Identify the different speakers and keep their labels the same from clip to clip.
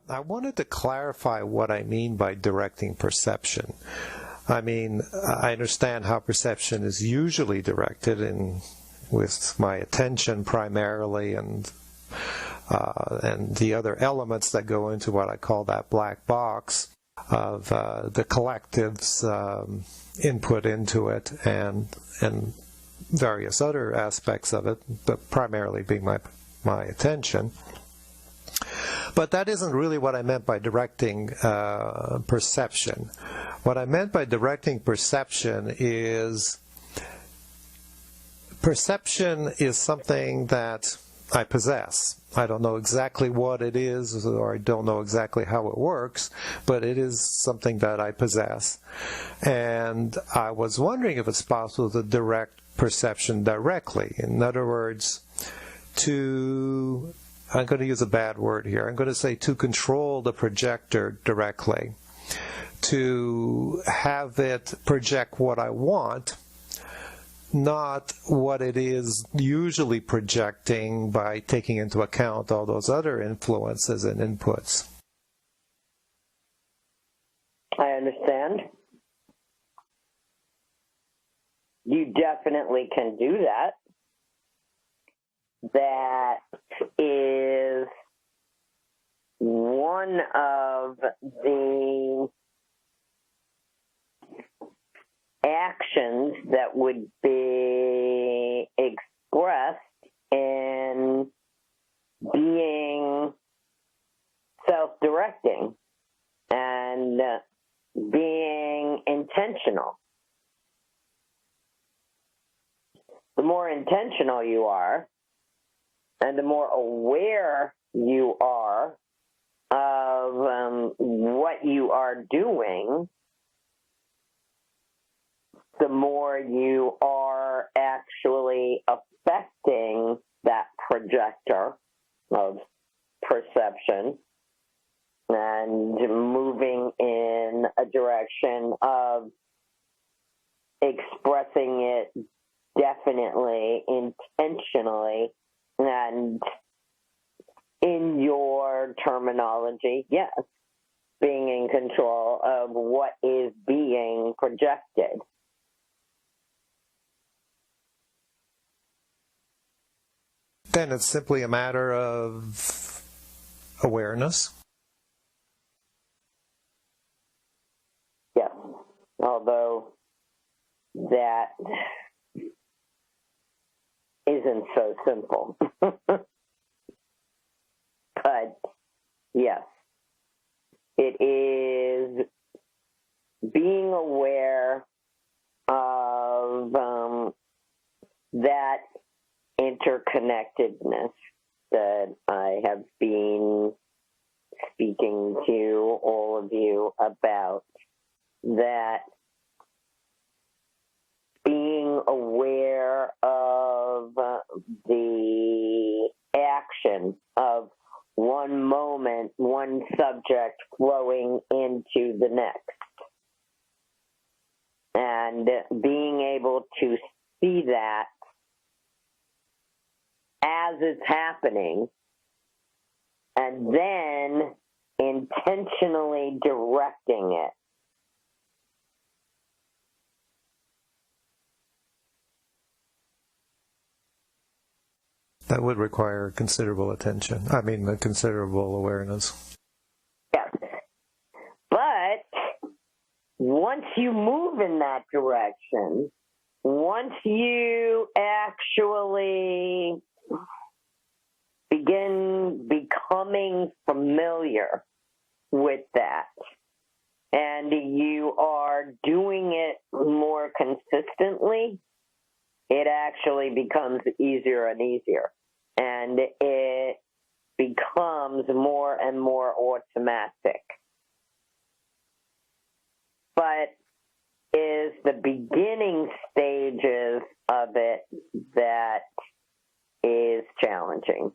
Speaker 1: I wanted to clarify what I mean by directing perception. I mean, I understand how perception is usually directed with my attention primarily and the other elements that go into what I call that black box of the collective's input into it and various other aspects of it, but primarily being my attention. But that isn't really what I meant by directing perception. What I meant by directing perception is something that I possess. I don't know exactly what it is, or I don't know exactly how it works, but it is something that I possess. And I was wondering if it's possible to direct perception directly. In other words, I'm going to use a bad word here. I'm going to say to control the projector directly, to have it project what I want, not what it is usually projecting by taking into account all those other influences and inputs.
Speaker 2: I understand. You definitely can do that. That is one of the actions that would be expressed in being self-directing and being intentional. The more intentional you are, and the more aware you are of what you are doing, the more you are actually affecting that projector of perception and moving in a direction of expressing it definitely, intentionally, and in your terminology, yes, being in control of what is being projected.
Speaker 1: Then it's simply a matter of awareness.
Speaker 2: Yes, although that isn't so simple. But yes, it is being aware of that interconnectedness that I have been speaking to all of you about, that being aware of the action of one moment, one subject flowing into the next, and being able to see that as it's happening, and then intentionally directing it.
Speaker 1: That would require considerable attention. I mean, a considerable awareness.
Speaker 2: Yes. But once you move in that direction, once you actually begin becoming familiar with that, and you are doing it more consistently, it actually becomes easier and easier. And it becomes more and more automatic. But is the beginning stages of it that is challenging.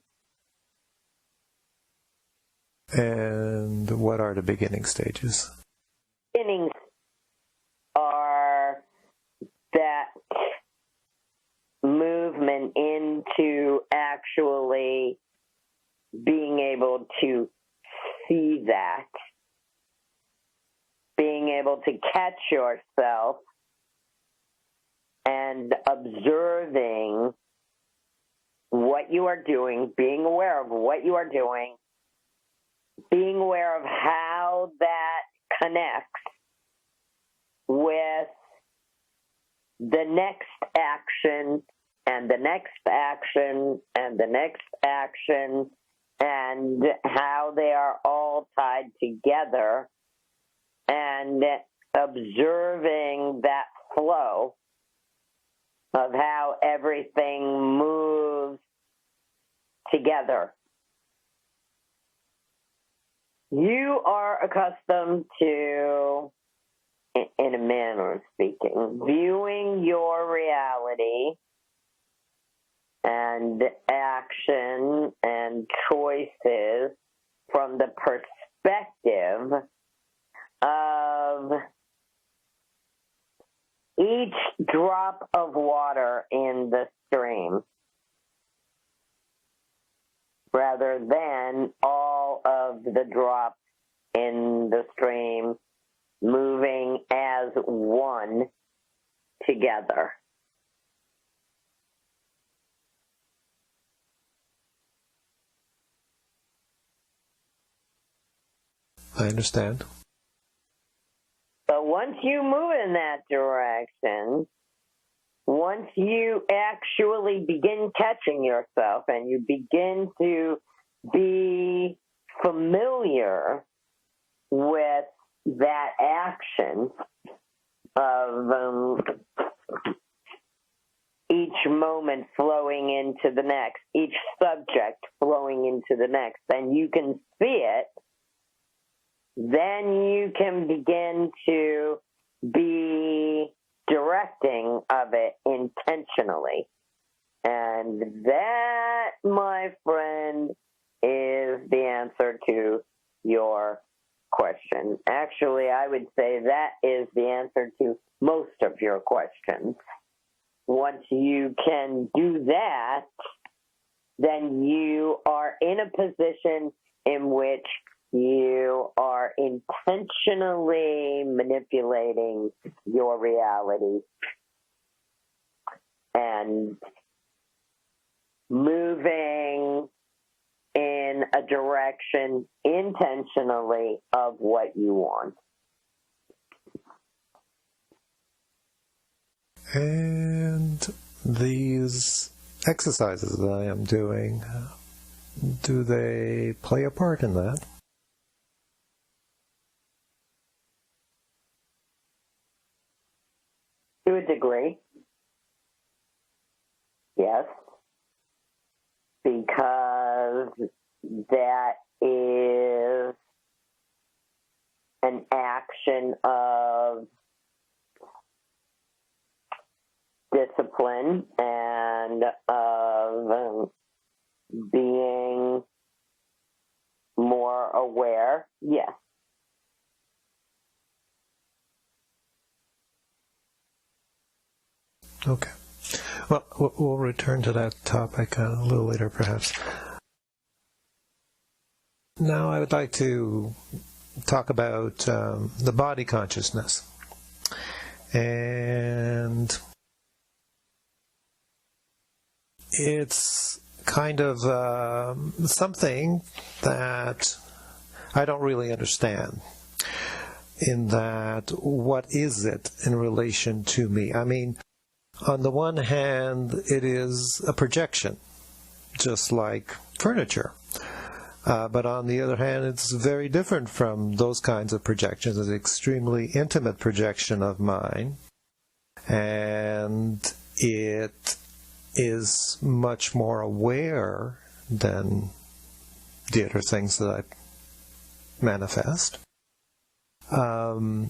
Speaker 1: And what are the beginning stages?
Speaker 2: Beginnings are that movement into actually being able to see that, being able to catch yourself and observing what you are doing, being aware of what you are doing, being aware of how that connects with the next action and the next action and the next action, and how they are all tied together, and observing that flow of how everything moves together. You are accustomed to, in a manner of speaking, viewing your reality and action and choices from the perspective of each drop of water in the stream, rather than all of the drops in the stream moving as one together.
Speaker 1: I understand.
Speaker 2: So once you move in that direction, once you actually begin catching yourself and you begin to be familiar with that action of each moment flowing into the next, each subject flowing into the next, and you can see it, then you can begin to be directing of it intentionally. And that, my friend, is the answer to your question. Actually, I would say that is the answer to most of your questions. Once you can do that, then you are in a position in which you are intentionally manipulating your reality and moving in a direction intentionally of what you want.
Speaker 1: And these exercises that I am doing, do they play a part in that?
Speaker 2: To a degree, yes, because that is an action of discipline and of being more aware, yes.
Speaker 1: Okay. Well, we'll return to that topic a little later, perhaps. Now I would like to talk about the body consciousness. And it's kind of something that I don't really understand. In that, what is it in relation to me? I mean, on the one hand, it is a projection, just like furniture. But on the other hand, it's very different from those kinds of projections. It's an extremely intimate projection of mine. And it is much more aware than the other things that I manifest. And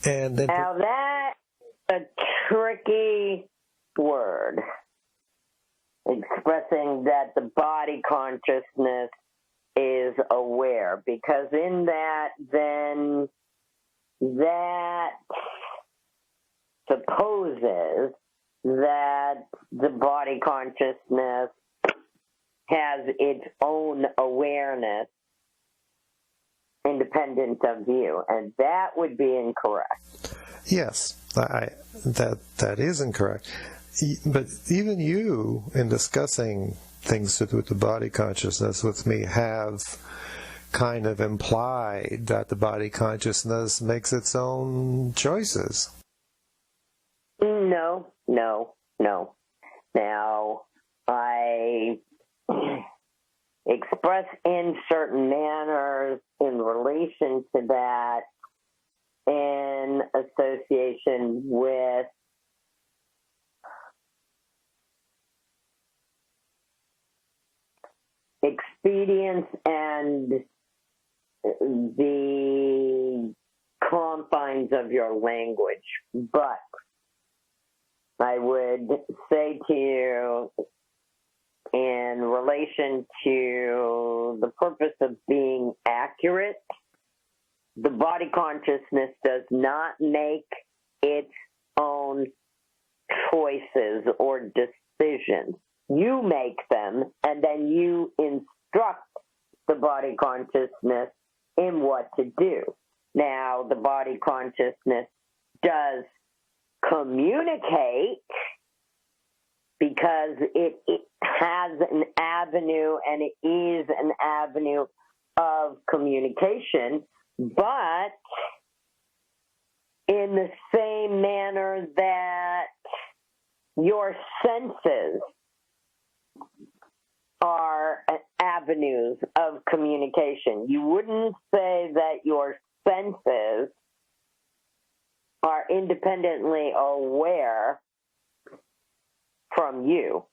Speaker 1: then
Speaker 2: now that's a tricky word, expressing that the body consciousness is aware, because in that, then that supposes that the body consciousness has its own awareness independent of you, and that would be incorrect.
Speaker 1: Yes, that is incorrect. But even you, in discussing things to do with the body consciousness with me, have kind of implied that the body consciousness makes its own choices.
Speaker 2: No. Now, I express in certain manners in relation to that in association with expedience and the confines of your language. But I would say to you, in relation to the purpose of being accurate, the body consciousness does not make its own choices or decisions. You make them, and then you instruct the body consciousness in what to do. Now, the body consciousness does communicate because it has an avenue, and it is an avenue of communication, but in the same manner that your senses are avenues of communication. You wouldn't say that your senses are independently aware from you.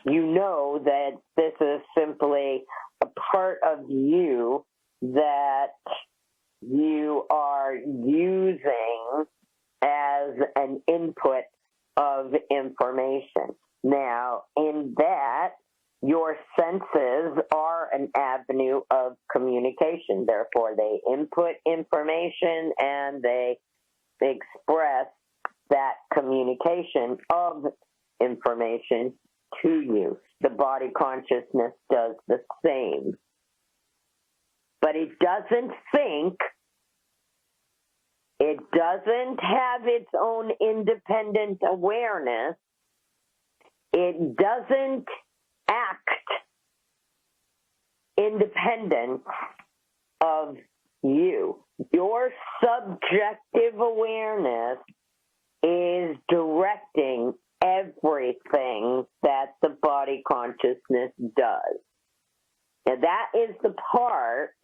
Speaker 2: You know that this is simply a part of you that you are using as an input of information. Now, in that, your senses are an avenue of communication. Therefore, they input information and they express that communication of information to you. The body consciousness does the same. But it doesn't think. It doesn't have its own independent awareness. It doesn't act independent of you. Your subjective awareness is directing everything that the body consciousness does. And that is the part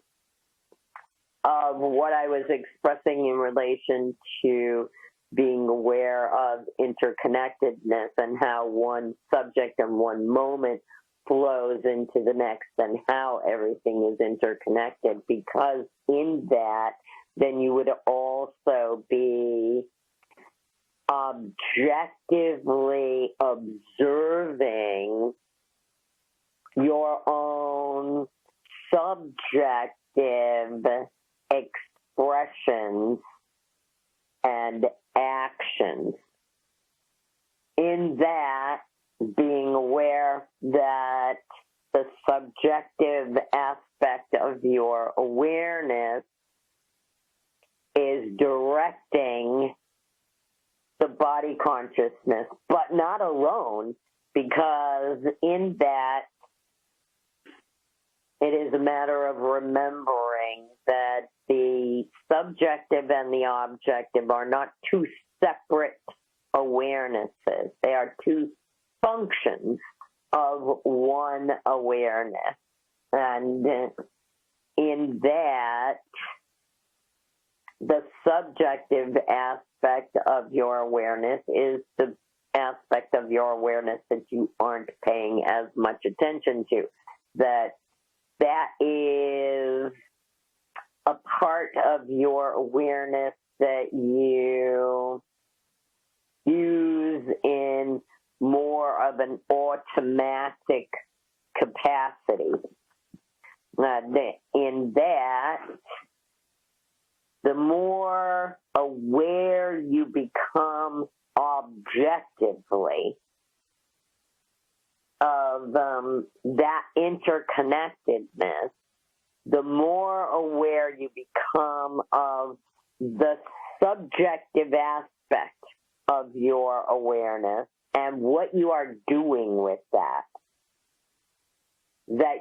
Speaker 2: of what I was expressing in relation to being aware of interconnectedness and how one subject and one moment flows into the next and how everything is interconnected, because in that, then you would also be objectively observing your own subjective expressions and actions. In that, being aware that the subjective aspect of your awareness is directing the body consciousness, but not alone, because in that it is a matter of remembering that the subjective and the objective are not two separate awarenesses. They are two functions of one awareness. And in that, the subjective aspect of your awareness is the aspect of your awareness that you aren't paying as much attention to. That is a part of your awareness that you use in more of an automatic capacity. In that, the more aware you become objectively of that interconnectedness, the more aware you become of the subjective aspect of your awareness and what you are doing with that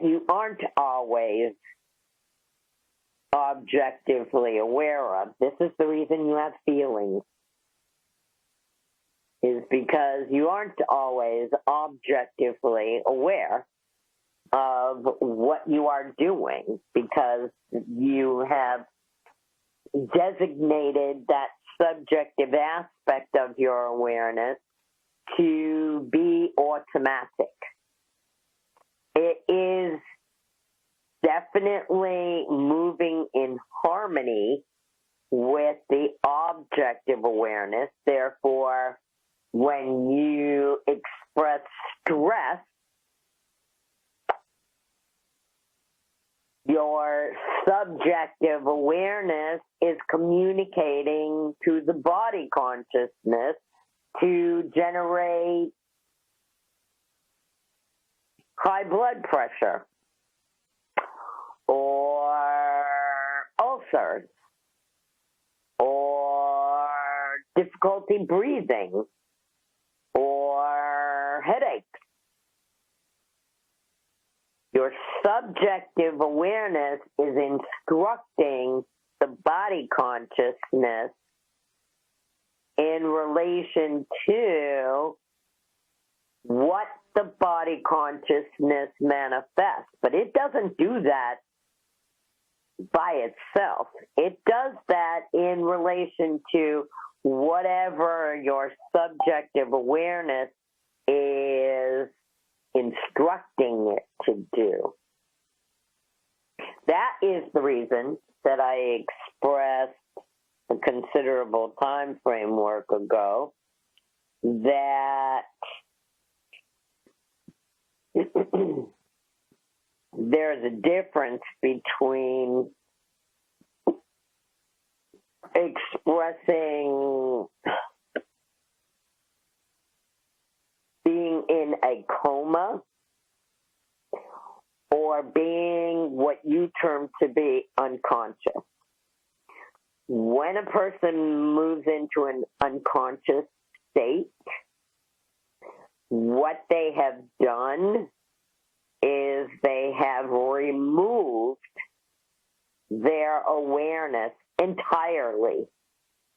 Speaker 2: you aren't always objectively aware of. This is the reason you have feelings, is because you aren't always objectively aware of what you are doing, because you have designated that subjective aspect of your awareness to be automatic. It is definitely moving in harmony with the objective awareness. Therefore, when you express stress, your subjective awareness is communicating to the body consciousness to generate high blood pressure or ulcers or difficulty breathing or headaches. Your subjective awareness is instructing the body consciousness in relation to what the body consciousness manifests. But it doesn't do that by itself. It does that in relation to whatever your subjective awareness is instructing it to do. That is the reason that I expressed a considerable time framework ago that there's a difference between expressing being in a coma or being what you term to be unconscious. When a person moves into an unconscious state, what they have done is they have removed their awareness entirely,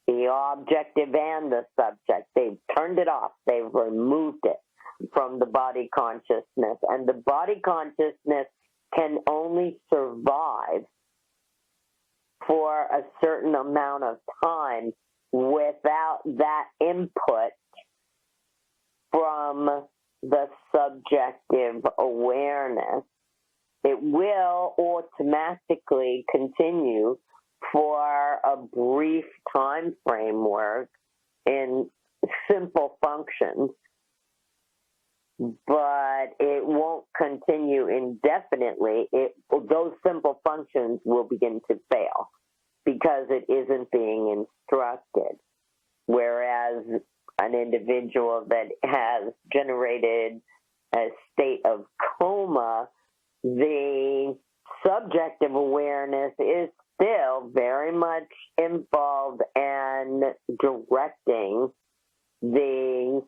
Speaker 2: the objective and the subject. They've turned it off. They've removed it from the body consciousness. And the body consciousness can only survive for a certain amount of time without that input from the subjective awareness. It will automatically continue for a brief time framework in simple functions, but it won't continue indefinitely. Those simple functions will begin to fail because it isn't being instructed. Whereas an individual that has generated a state of coma, the subjective awareness is still very much involved and directing the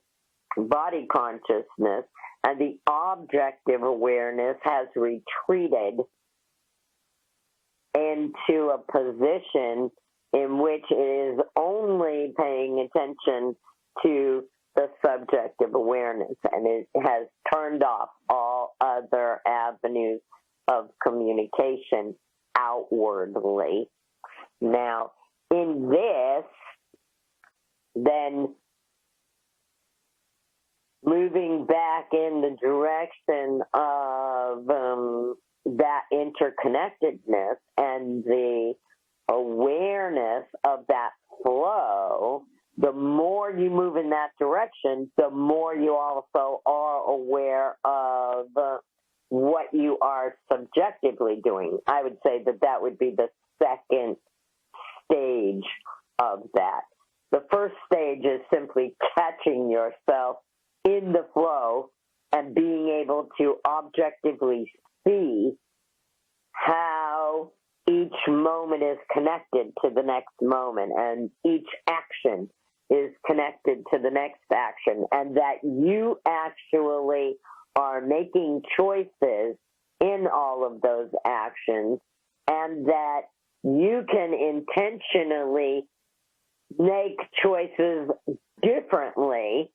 Speaker 2: body consciousness, and the objective awareness has retreated into a position in which it is only paying attention to the subjective awareness, and it has turned off all other avenues of communication outwardly. Now, in this, then moving back in the direction of that interconnectedness and the awareness of that flow, the more you move in that direction, the more you also are aware of what you are subjectively doing. I would say that that would be the second stage of that. The first stage is simply catching yourself in the flow and being able to objectively see how flow, each moment is connected to the next moment, and each action is connected to the next action, and that you actually are making choices in all of those actions, and that you can intentionally make choices differently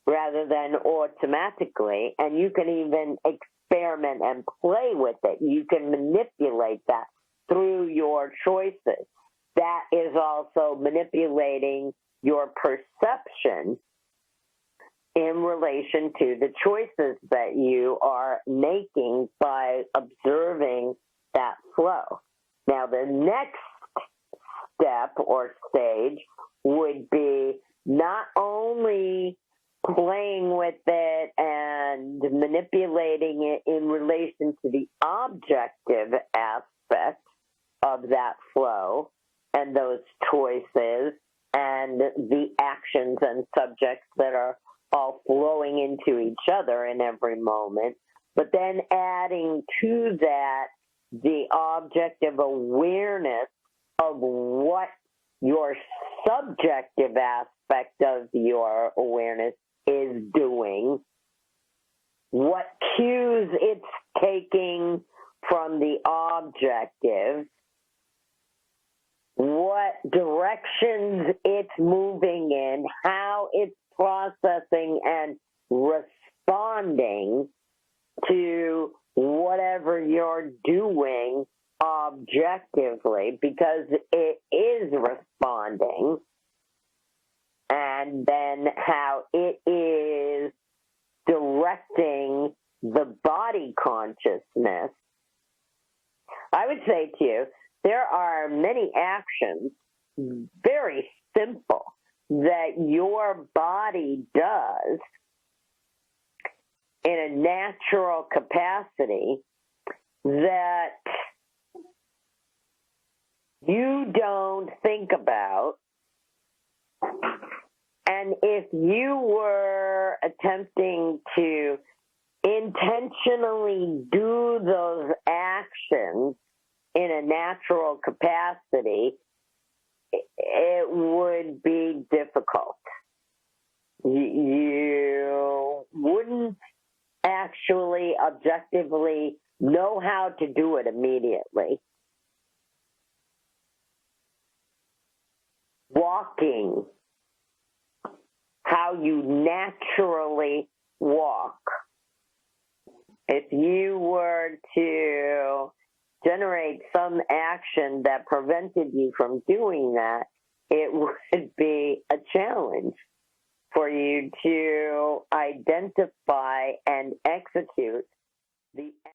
Speaker 2: rather than automatically, and you can even experiment and play with it. You can manipulate that through your choices. That is also manipulating your perception in relation to the choices that you are making by observing that flow. Now, the next step or stage would be not only playing with it and manipulating it in relation to the objective aspect of that flow and those choices and the actions and subjects that are all flowing into each other in every moment, but then adding to that the objective awareness of what your subjective aspect of your awareness is doing, what cues it's taking from the objective, what directions it's moving in, how it's processing and responding to whatever you're doing objectively, because it is responding, and then how it is directing the body consciousness. I would say to you, there are many actions, very simple, that your body does in a natural capacity that you don't think about. And if you were attempting to intentionally do those actions in a natural capacity, it would be difficult. You wouldn't actually objectively know how to do it immediately. Walking, how you naturally walk. If you were to generate some action that prevented you from doing that, it would be a challenge for you to identify and execute the